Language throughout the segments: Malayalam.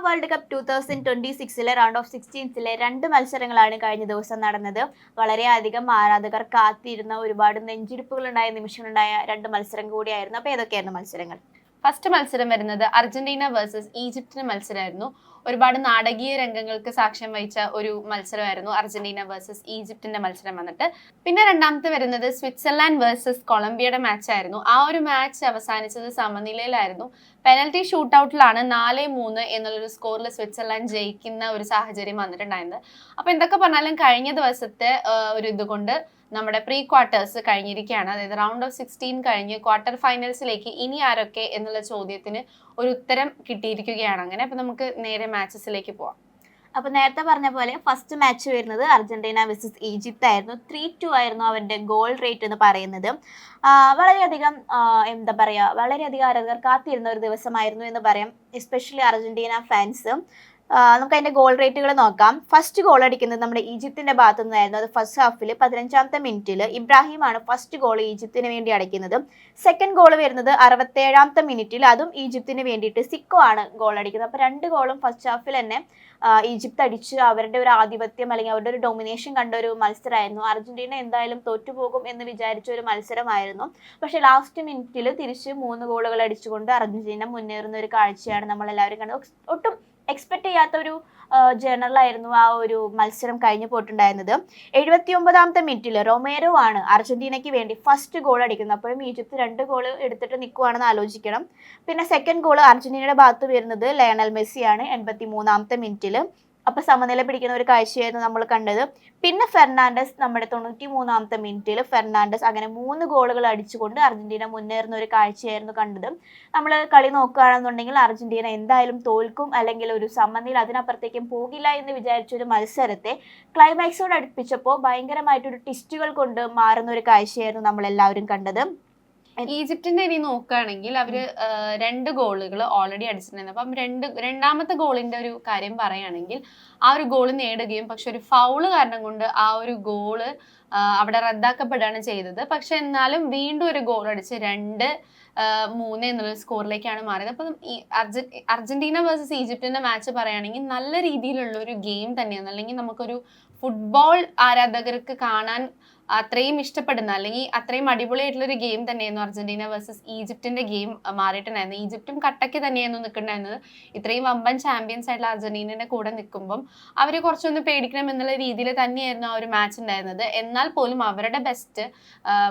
വേൾഡ് കപ്പ് 2026 റൗണ്ട് ഓഫ് 16 രണ്ട് മത്സരങ്ങളാണ് കഴിഞ്ഞ ദിവസം നടന്നത്. വളരെയധികം ആരാധകർ കാത്തിരുന്ന ഒരുപാട് നെഞ്ചിടിപ്പുകളുണ്ടായ നിമിഷങ്ങളുണ്ടായ രണ്ട് മത്സരം കൂടിയായിരുന്നു. അപ്പോൾ ഏതൊക്കെയായിരുന്നു മത്സരങ്ങൾ? ഫസ്റ്റ് മത്സരം വരുന്നത് അർജന്റീന വേഴ്സസ് ഈജിപ്തിന്റെ മത്സരമായിരുന്നു. ഒരുപാട് നാടകീയ രംഗങ്ങൾക്ക് സാക്ഷ്യം വഹിച്ച ഒരു മത്സരമായിരുന്നു അർജന്റീന വേഴ്സസ് ഈജിപ്തിന്റെ മത്സരം വന്നിട്ട്. പിന്നെ രണ്ടാമത്തെ വരുന്നത് സ്വിറ്റ്സർലാൻഡ് വേഴ്സസ് കൊളംബിയയുടെ മാച്ച് ആയിരുന്നു. ആ ഒരു മാച്ച് അവസാനിച്ചത് സമനിലയിലായിരുന്നു. പെനൽറ്റി ഷൂട്ടൌട്ടിലാണ് 4-3 എന്നുള്ളൊരു സ്കോറിൽ സ്വിറ്റ്സർലാൻഡ് ജയിക്കുന്ന ഒരു സാഹചര്യം വന്നിട്ടുണ്ടായിരുന്നത്. അപ്പൊ എന്തൊക്കെ പറഞ്ഞാലും കഴിഞ്ഞ ദിവസത്തെ ഒരു ഇതുകൊണ്ട് നമ്മുടെ പ്രീ ക്വാർട്ടേഴ്സ് കഴിഞ്ഞിരിക്കുകയാണ്. അതായത് റൗണ്ട് ഓഫ് 16 കഴിഞ്ഞ് ക്വാർട്ടർ ഫൈനൽസിലേക്ക് ഇനി ആരൊക്കെ എന്നുള്ള ചോദ്യത്തിന് ഒരു ഉത്തരം കിട്ടിയിരിക്കുകയാണ്. അങ്ങനെ അപ്പൊ നമുക്ക് നേരെ മാച്ചസിലേക്ക് പോവാം. അപ്പൊ നേരത്തെ പറഞ്ഞ പോലെ ഫസ്റ്റ് മാച്ച് വരുന്നത് അർജന്റീന വേഴ്സസ് ഈജിപ്ത് ആയിരുന്നു. 3-2 ആയിരുന്നു അവരുടെ ഗോൾ റേറ്റ് എന്ന് പറയുന്നത്. വളരെയധികം എന്താ പറയാ, വളരെയധികം ആരാധകർ കാത്തിരുന്ന ഒരു ദിവസമായിരുന്നു എന്ന് പറയാം, എസ്പെഷ്യലി അർജന്റീന ഫാൻസ്. നമുക്ക് അതിന്റെ ഗോൾ റേറ്റുകൾ നോക്കാം. ഫസ്റ്റ് ഗോൾ അടിക്കുന്നത് നമ്മുടെ ഈജിപ്തിന്റെ ഭാഗത്തു നിന്നായിരുന്നു. അത് ഫസ്റ്റ് ഹാഫിൽ 15ാമത്തെ മിനിറ്റിൽ ഇബ്രാഹിമാണ് ഫസ്റ്റ് ഗോൾ ഈജിപ്തിന് വേണ്ടി അടിക്കുന്നത്. സെക്കൻഡ് ഗോൾ വരുന്നത് 67ാമത്തെ മിനിറ്റിൽ, അതും ഈജിപ്തിന് വേണ്ടിയിട്ട് സിക്കോ ആണ് ഗോൾ അടിക്കുന്നത്. അപ്പോൾ രണ്ട് ഗോളും ഫസ്റ്റ് ഹാഫിൽ തന്നെ ഈജിപ്ത് അടിച്ച് അവരുടെ ഒരു ആധിപത്യം അല്ലെങ്കിൽ അവരുടെ ഒരു ഡൊമിനേഷൻ കണ്ട ഒരു മത്സരമായിരുന്നു. അർജന്റീന എന്തായാലും തോറ്റുപോകും എന്ന് വിചാരിച്ച ഒരു മത്സരമായിരുന്നു. പക്ഷെ ലാസ്റ്റ് മിനിറ്റിൽ തിരിച്ച് 3 ഗോളുകൾ അടിച്ചുകൊണ്ട് അർജന്റീന മുന്നേറുന്ന ഒരു കാഴ്ചയാണ് നമ്മളെല്ലാവരും കണ്ടത്. ഒട്ടും എക്സ്പെക്ട് ചെയ്യാത്ത ഒരു ജേണലായിരുന്നു ആ ഒരു മത്സരം കഴിഞ്ഞു പോയിട്ടുണ്ടായിരുന്നത്. 79ാമത്തെ മിനിറ്റിൽ റൊമേരോ ആണ് അർജന്റീനയ്ക്ക് വേണ്ടി ഫസ്റ്റ് ഗോൾ അടിക്കുന്നത്. അപ്പോഴും ഈജിപ്ത് 2 ഗോൾ എടുത്തിട്ട് നിൽക്കുവാണെന്ന് ആലോചിക്കണം. പിന്നെ സെക്കൻഡ് ഗോൾ അർജന്റീനയുടെ ഭാഗത്ത് വരുന്നത് ലയണൽ മെസ്സിയാണ് 83ാമത്തെ മിനിറ്റിൽ. അപ്പൊ സമനില പിടിക്കുന്ന ഒരു കാഴ്ചയായിരുന്നു നമ്മൾ കണ്ടത്. പിന്നെ ഫെർണാണ്ടസ് നമ്മുടെ 93ാമത്തെ മിനിറ്റിൽ ഫെർണാണ്ടസ് അങ്ങനെ 3 ഗോളുകൾ അടിച്ചുകൊണ്ട് അർജന്റീന മുന്നേറുന്ന ഒരു കാഴ്ചയായിരുന്നു കണ്ടത്. നമ്മൾ കളി നോക്കുകയാണെന്നുണ്ടെങ്കിൽ അർജന്റീന എന്തായാലും തോൽക്കും അല്ലെങ്കിൽ ഒരു സമനില അതിനപ്പുറത്തേക്കും പോകില്ല എന്ന് വിചാരിച്ച ഒരു മത്സരത്തെ ക്ലൈമാക്സോട് അടുപ്പിച്ചപ്പോൾ ഭയങ്കരമായിട്ടൊരു ട്വിസ്റ്റുകൾ കൊണ്ട് മാറുന്ന ഒരു കാഴ്ചയായിരുന്നു നമ്മൾ എല്ലാവരും കണ്ടത്. ഈജിപ്തിന്റെ ഇനി നോക്കുകയാണെങ്കിൽ അവര് 2 ഗോളുകൾ ഓൾറെഡി അടിച്ചിട്ടുണ്ടായിരുന്നു. അപ്പം രണ്ടാമത്തെ ഗോളിന്റെ ഒരു കാര്യം പറയുകയാണെങ്കിൽ ആ ഒരു ഗോള് നേടുകയും പക്ഷെ ഒരു ഫൗള് കാരണം കൊണ്ട് ആ ഒരു ഗോള് അവിടെ റദ്ദാക്കപ്പെടുകയാണ് ചെയ്തത്. പക്ഷെ എന്നാലും വീണ്ടും ഒരു ഗോൾ അടിച്ച് 2-3 എന്നുള്ള സ്കോറിലേക്കാണ് മാറിയത്. അപ്പം ഈ അർജന്റീന വേഴ്സസ് ഈജിപ്തിന്റെ മാച്ച് പറയുകയാണെങ്കിൽ നല്ല രീതിയിലുള്ള ഒരു ഗെയിം തന്നെയാണ്. അല്ലെങ്കിൽ നമുക്കൊരു ഫുട്ബോൾ ആരാധകർക്ക് കാണാൻ അത്രയും ഇഷ്ടപ്പെടുന്ന അല്ലെങ്കിൽ അത്രയും അടിപൊളിയായിട്ടുള്ള ഒരു ഗെയിം തന്നെയായിരുന്നു അർജന്റീന വേഴ്സസ് ഈജിപ്തിന്റെ ഗെയിം മാറിയിട്ടുണ്ടായിരുന്നു. ഈജിപ്തും കട്ടയ്ക്ക് തന്നെയായിരുന്നു നിൽക്കുന്നുണ്ടായിരുന്നത്. ഇത്രയും വമ്പൻ ചാമ്പ്യൻസ് ആയിട്ടുള്ള അർജന്റീനയുടെ കൂടെ നിൽക്കുമ്പം അവർ കുറച്ചൊന്ന് പേടിക്കണം എന്നുള്ള രീതിയിൽ തന്നെയായിരുന്നു ആ ഒരു മാച്ച് ഉണ്ടായിരുന്നത്. എന്നാൽ പോലും അവരുടെ ബെസ്റ്റ്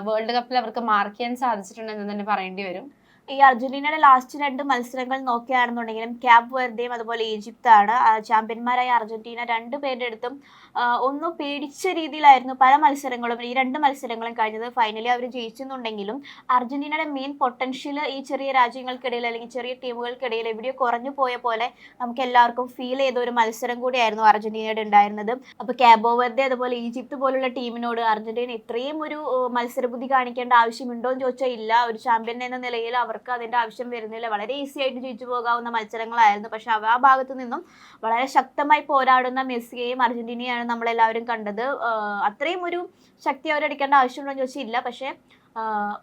വേൾഡ് കപ്പിൽ അവർക്ക് മാർക്ക് ചെയ്യാൻ സാധിച്ചിട്ടുണ്ടെന്ന് തന്നെ പറയേണ്ടി വരും. ഈ അർജന്റീനയുടെ ലാസ്റ്റ് 2 മത്സരങ്ങൾ നോക്കുകയാണെന്നുണ്ടെങ്കിലും ക്യാപ് വെർദെയും അതുപോലെ ഈജിപ്താണ് ചാമ്പ്യന്മാരായ അർജന്റീന 2 പേരുടെ അടുത്തും ഒന്ന് പേടിച്ച രീതിയിലായിരുന്നു പല മത്സരങ്ങളും. ഈ 2 മത്സരങ്ങളും കഴിഞ്ഞത്. ഫൈനലി അവർ ജയിച്ചെന്നുണ്ടെങ്കിലും അർജന്റീനയുടെ മെയിൻ പൊട്ടൻഷ്യൽ ഈ ചെറിയ രാജ്യങ്ങൾക്കിടയിൽ അല്ലെങ്കിൽ ചെറിയ ടീമുകൾക്കിടയിൽ എവിടെയോ കുറഞ്ഞു പോയ പോലെ നമുക്ക് എല്ലാവർക്കും ഫീൽ ചെയ്ത ഒരു മത്സരം കൂടിയായിരുന്നു അർജന്റീനയുടെ ഉണ്ടായിരുന്നത്. അപ്പോൾ ക്യാബോ വെർദെ അതുപോലെ ഈജിപ്ത് പോലുള്ള ടീമിനോട് അർജന്റീന ഇത്രയും ഒരു മത്സരബുദ്ധി കാണിക്കേണ്ട ആവശ്യമുണ്ടോ എന്ന് ചോദിച്ചാൽ ഇല്ല. ഒരു ചാമ്പ്യൻ എന്ന നിലയിൽ അവർക്ക് അതിന്റെ ആവശ്യം വരുന്നില്ല. വളരെ ഈസി ആയിട്ട് ജയിച്ചു പോകാവുന്ന മത്സരങ്ങളായിരുന്നു. പക്ഷെ ആ ഭാഗത്തു നിന്നും വളരെ ശക്തമായി പോരാടുന്ന മെസ്സിയെയും അർജന്റീനയാണ് നമ്മളെല്ലാവരും കണ്ടത്. അത്രയും ഒരു ശക്തി അവരടിക്കേണ്ട ആവശ്യമുണ്ടോ എന്ന് ചോദിച്ചാൽ ഇല്ല. പക്ഷെ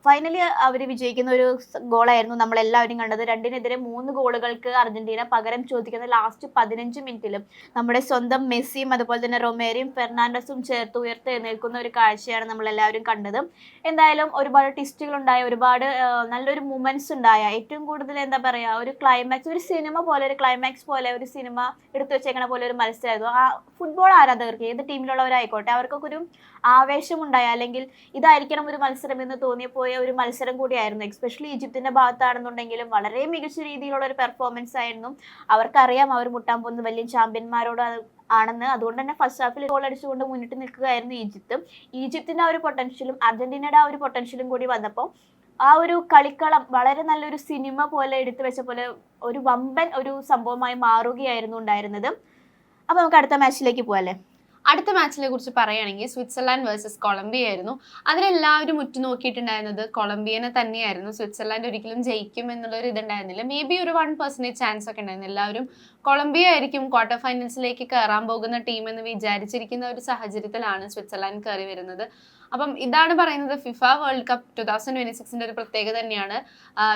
ഫൈനലി അവർ വിജയിക്കുന്ന ഒരു ഗോളായിരുന്നു നമ്മളെല്ലാവരും കണ്ടത്. 2-3 ഗോളുകൾക്ക് അർജന്റീന പകരം ചോദിക്കുന്ന ലാസ്റ്റ് 15 മിനിറ്റിലും നമ്മുടെ സ്വന്തം മെസ്സിയും അതുപോലെ തന്നെ റൊമേരയും ഫെർണാണ്ടസും ചേർത്ത് ഉയർത്തെഴുന്നേൽക്കുന്ന ഒരു കാഴ്ചയാണ് നമ്മളെല്ലാവരും കണ്ടത്. എന്തായാലും ഒരുപാട് ട്വിസ്റ്റുകൾ ഉണ്ടായ, ഒരുപാട് നല്ലൊരു മൂമെന്റ്സ് ഉണ്ടായ, ഏറ്റവും കൂടുതൽ എന്താ പറയുക, ഒരു ക്ലൈമാക്സ്, ഒരു സിനിമ പോലെ, ഒരു ക്ലൈമാക്സ് പോലെ ഒരു സിനിമ എടുത്തു വെച്ചേക്കണ പോലെ ഒരു മത്സരമായിരുന്നു. ആ ഫുട്ബോൾ ആരാധകർക്ക് ഏത് ടീമിലുള്ളവരായിക്കോട്ടെ അവർക്കൊക്കെ ഒരു ആവേശമുണ്ടായ അല്ലെങ്കിൽ ഇതായിരിക്കണം ഒരു മത്സരം എന്ന് തോന്നിപ്പോയ ഒരു മത്സരം കൂടിയായിരുന്നു. എസ്പെഷ്യലി ഈജിപ്തിന്റെ ഭാഗത്താണെന്നുണ്ടെങ്കിലും വളരെ മികച്ച രീതിയിലുള്ള ഒരു പെർഫോമൻസ് ആയിരുന്നു. അവർക്കറിയാം അവർ മുട്ടാൻ പോകുന്ന വലിയ ചാമ്പ്യന്മാരോട് ആണെന്ന്. അതുകൊണ്ട് തന്നെ ഫസ്റ്റ് ഹാഫിൽ ഗോൾ അടിച്ചുകൊണ്ട് മുന്നിട്ട് നിൽക്കുകയായിരുന്നു ഈജിപ്ത്. ഈജിപ്തിന്റെ ആ ഒരു പൊട്ടൻഷ്യലും അർജന്റീനയുടെ ആ ഒരു പൊട്ടൻഷ്യലും കൂടി വന്നപ്പോൾ ആ ഒരു കളിക്കളം വളരെ നല്ലൊരു സിനിമ പോലെ എടുത്തു വെച്ച പോലെ ഒരു വമ്പൻ ഒരു സംഭവമായി മാറുകയായിരുന്നു ഉണ്ടായിരുന്നത്. അപ്പൊ നമുക്ക് അടുത്ത മാച്ചിലേക്ക് പോകാല്ലേ. അടുത്ത മാച്ചിനെ കുറിച്ച് പറയുകയാണെങ്കിൽ സ്വിറ്റ്സർലാൻഡ് വേഴ്സസ് കൊളംബിയ ആയിരുന്നു. അതിലെല്ലാവരും ഉറ്റുനോക്കിയിട്ടുണ്ടായിരുന്നത് കൊളംബിയനെ തന്നെയായിരുന്നു. സ്വിറ്റ്സർലാൻഡ് ഒരിക്കലും ജയിക്കും എന്നുള്ളൊരു ഇതുണ്ടായിരുന്നില്ല. മേ ബി ഒരു 1% ചാൻസ് ഒക്കെ ഉണ്ടായിരുന്നു. എല്ലാവരും കൊളംബിയ ആയിരിക്കും ക്വാർട്ടർ ഫൈനൽസിലേക്ക് കയറാൻ പോകുന്ന ടീം എന്ന് വിചാരിച്ചിരിക്കുന്ന ഒരു സാഹചര്യത്തിലാണ് സ്വിറ്റ്സർലാൻഡ് കയറി വരുന്നത്. അപ്പം ഇതാണ് പറയുന്നത് ഫിഫ വേൾഡ് കപ്പ് 2026ന്റെ ഒരു പ്രത്യേകത തന്നെയാണ്.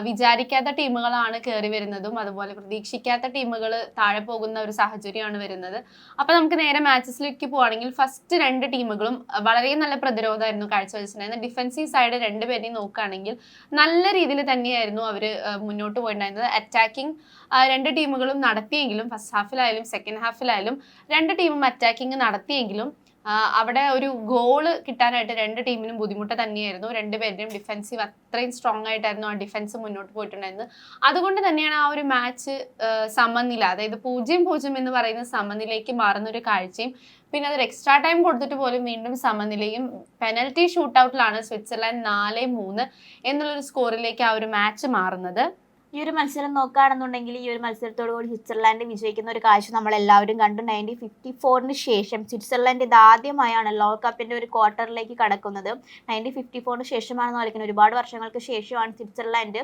വിചാരിക്കാത്ത ടീമുകളാണ് കയറി വരുന്നതും അതുപോലെ പ്രതീക്ഷിക്കാത്ത ടീമുകൾ താഴെ പോകുന്ന ഒരു സാഹചര്യമാണ് വരുന്നത്. അപ്പൊ നമുക്ക് നേരെ മാച്ചസിലേക്ക് പോവാണെങ്കിൽ ഫസ്റ്റ് 2 ടീമുകളും വളരെ നല്ല പ്രതിരോധമായിരുന്നു കാഴ്ചവെച്ചിട്ടുണ്ടായിരുന്നത്. ഡിഫൻസീവ് സൈഡ് രണ്ടുപേരെയും നോക്കുകയാണെങ്കിൽ നല്ല രീതിയിൽ തന്നെയായിരുന്നു അവർ മുന്നോട്ട് പോയിട്ടുണ്ടായിരുന്നത്. അറ്റാക്കിംഗ് 2 ടീമുകളും നടത്തിയെങ്കിലും ഫസ്റ്റ് ഹാഫിലായാലും സെക്കൻഡ് ഹാഫിലായാലും 2 ടീമും അറ്റാക്കിംഗ് നടത്തിയെങ്കിലും അവിടെ ഒരു ഗോള് കിട്ടാനായിട്ട് 2 ടീമിനും ബുദ്ധിമുട്ട് തന്നെയായിരുന്നു. 2 പേരുടെയും ഡിഫൻസീവ് അത്രയും സ്ട്രോങ് ആയിട്ടായിരുന്നു ആ ഡിഫൻസ് മുന്നോട്ട് പോയിട്ടുണ്ടായിരുന്നത്. അതുകൊണ്ട് തന്നെയാണ് ആ ഒരു മാച്ച് സമനില, അതായത് 0-0 എന്ന് പറയുന്ന സമനിലയ്ക്ക് മാറുന്ന ഒരു കാഴ്ചയും പിന്നെ അതൊരു എക്സ്ട്രാ ടൈം കൊടുത്തിട്ട് പോലും വീണ്ടും സമനിലയും പെനൽറ്റി ഷൂട്ടൗട്ടിലാണ് സ്വിറ്റ്സർലാൻഡ് 4-3 എന്നുള്ളൊരു സ്കോറിലേക്ക് ആ ഒരു മാച്ച് മാറുന്നത്. ഈ ഒരു മത്സരം നോക്കുകയാണെന്നുണ്ടെങ്കിൽ ഈ ഒരു മത്സരത്തോടു കൂടി സ്വിറ്റ്സർലാൻഡ് വിജയിക്കുന്ന ഒരു കാഴ്ച നമ്മൾ എല്ലാവരും കണ്ടു. 1954 ശേഷം സ്വിറ്റ്സർലാൻഡ് ഇത് ആദ്യമായാണ് ലോകകപ്പിന്റെ ഒരു ക്വാർട്ടറിലേക്ക് കടക്കുന്നത്. 1954 ശേഷമാണെന്ന് കളിക്കുന്നത്, ഒരുപാട് വർഷങ്ങൾക്ക് ശേഷമാണ് സ്വിറ്റ്സർലാൻഡ്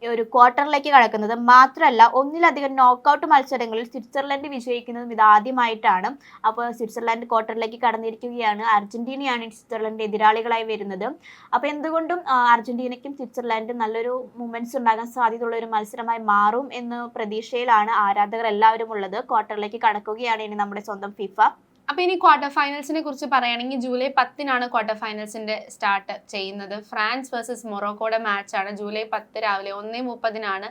ഒരു ക്വാർട്ടറിലേക്ക് കടക്കുന്നത്. മാത്രമല്ല ഒന്നിലധികം നോക്കൌട്ട് മത്സരങ്ങളിൽ സ്വിറ്റ്സർലൻഡ് വിജയിക്കുന്നതും ഇതാദ്യമായിട്ടാണ്. അപ്പോൾ സ്വിറ്റ്സർലാൻഡ് ക്വാർട്ടറിലേക്ക് കടന്നിരിക്കുകയാണ്. അർജന്റീനയാണ് സ്വിറ്റ്സർലൻഡ് എതിരാളികളായി വരുന്നത്. അപ്പോൾ എന്തുകൊണ്ടും അർജന്റീനയ്ക്കും സ്വിറ്റ്സർലൻഡും നല്ലൊരു മൂമെന്റ്സ് ഉണ്ടാകാൻ സാധ്യതയുള്ള ഒരു മത്സരമായി മാറും എന്ന പ്രതീക്ഷയിലാണ് ആരാധകർ എല്ലാവരും ഉള്ളത്. ക്വാർട്ടറിലേക്ക് കടക്കുകയാണ് ഇനി നമ്മുടെ സ്വന്തം ഫിഫ. അപ്പൊ ഇനി ക്വാർട്ടർ ഫൈനൽസിനെ കുറിച്ച് പറയുകയാണെങ്കിൽ ജൂലൈ 10 ക്വാർട്ടർ ഫൈനൽസിന്റെ സ്റ്റാർട്ട് ചെയ്യുന്നത്. ഫ്രാൻസ് വേഴ്സസ് മൊറോക്കോയുടെ മാച്ചാണ്. ജൂലൈ 10 രാവിലെ 1:30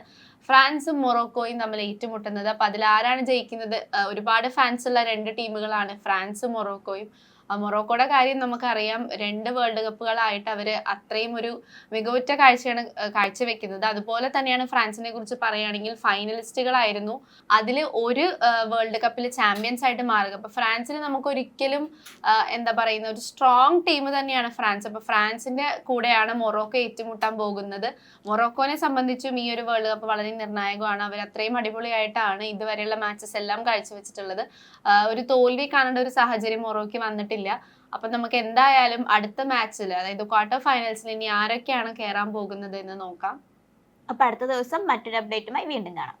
ഫ്രാൻസും മൊറോക്കോയും തമ്മിൽ ഏറ്റുമുട്ടുന്നത്. അപ്പൊ അതിൽ ആരാണ് ജയിക്കുന്നത്? ഒരുപാട് ഫാൻസ് ഉള്ള 2 ടീമുകളാണ് ഫ്രാൻസും മൊറോക്കോയും. മൊറോക്കോയുടെ കാര്യം നമുക്കറിയാം, 2 വേൾഡ് കപ്പുകളായിട്ട് അവര് അത്രയും ഒരു മികവുറ്റ കാഴ്ചയാണ് കാഴ്ചവെക്കുന്നത്. അതുപോലെ തന്നെയാണ് ഫ്രാൻസിനെ കുറിച്ച് പറയുകയാണെങ്കിൽ ഫൈനലിസ്റ്റുകളായിരുന്നു. അതിൽ ഒരു വേൾഡ് കപ്പിൽ ചാമ്പ്യൻസ് ആയിട്ട് മാറുക. അപ്പൊ ഫ്രാൻസിന് നമുക്ക് ഒരിക്കലും എന്താ പറയുന്ന ഒരു സ്ട്രോങ് ടീം തന്നെയാണ് ഫ്രാൻസ്. അപ്പൊ ഫ്രാൻസിന്റെ കൂടെയാണ് മൊറോക്കോ ഏറ്റുമുട്ടാൻ പോകുന്നത്. മൊറോക്കോനെ സംബന്ധിച്ചും ഈ ഒരു വേൾഡ് കപ്പ് വളരെ നിർണായകമാണ്. അവർ അത്രയും അടിപൊളിയായിട്ടാണ് ഇതുവരെയുള്ള മാച്ചസ് എല്ലാം കാഴ്ചവെച്ചിട്ടുള്ളത്. ഒരു തോൽവി കാണേണ്ട ഒരു സാഹചര്യം മൊറോക്കോ വന്നിട്ടില്ല. അപ്പൊ നമുക്ക് എന്തായാലും അടുത്ത മാച്ചിൽ, അതായത് ക്വാർട്ടർ ഫൈനൽസിൽ ഇനി ആരൊക്കെയാണ് കയറാൻ പോകുന്നത് എന്ന് നോക്കാം. അപ്പൊ അടുത്ത ദിവസം മറ്റൊരു അപ്ഡേറ്റുമായി വീണ്ടും കാണാം.